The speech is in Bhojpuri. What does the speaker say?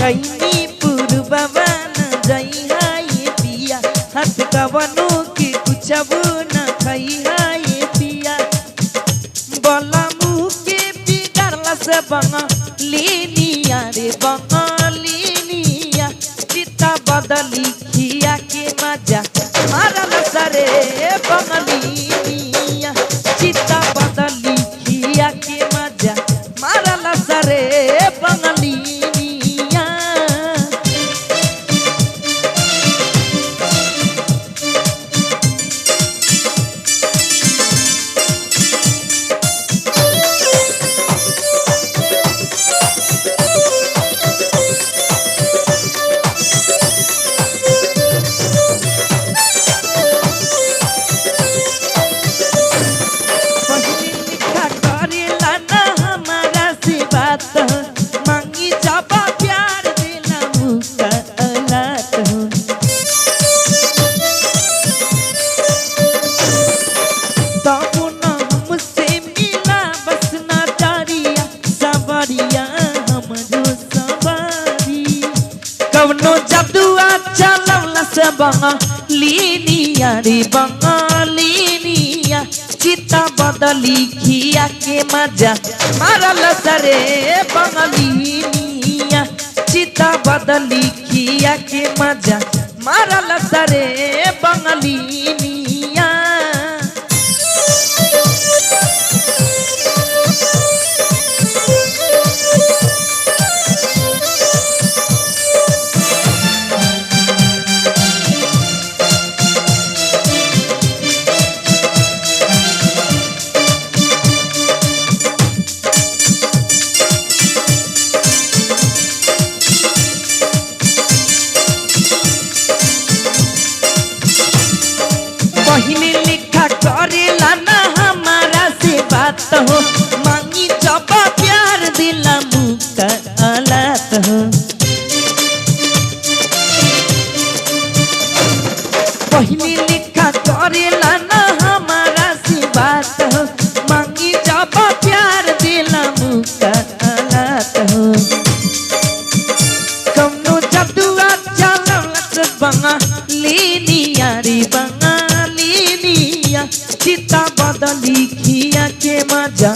खैनी पुरबवा न जाई हाय पिया हाथ कवनो के कुछबो न खाई हाय पिया बोला मुँह के बिगड़ला से बंगालिनिया रे बंगालिनिया चिता बदली खिया के मजा मारल सरे बंगालिनिया चिता बदली खिया के मजा मारल सरे बंगालिनिया मांगी जाबा प्यार देना मुस्कानात हो तब न हमसे मिला बस ना जारिया सवारिया हमरो सवारी कवनो जादुआ चलवला से बंगालिनिया रे बंगालिनिया चिता बदली खिया के मजा मारल सरे बंगालिनिया चिता बदली खिया के मजा मारल सरे बंगालिनिया पहले लिखा करेला ना हमारा से बात हो मांगी जब प्यार दिला मुस्कानात हो पहले लिखा करेला ना हमारा से बात हो मांगी जब प्यार दिला मुस्कानात हो कौनो जादुआ चलवला बंगालिनिया रे बंगालिनिया चिता बदली खिया के मजा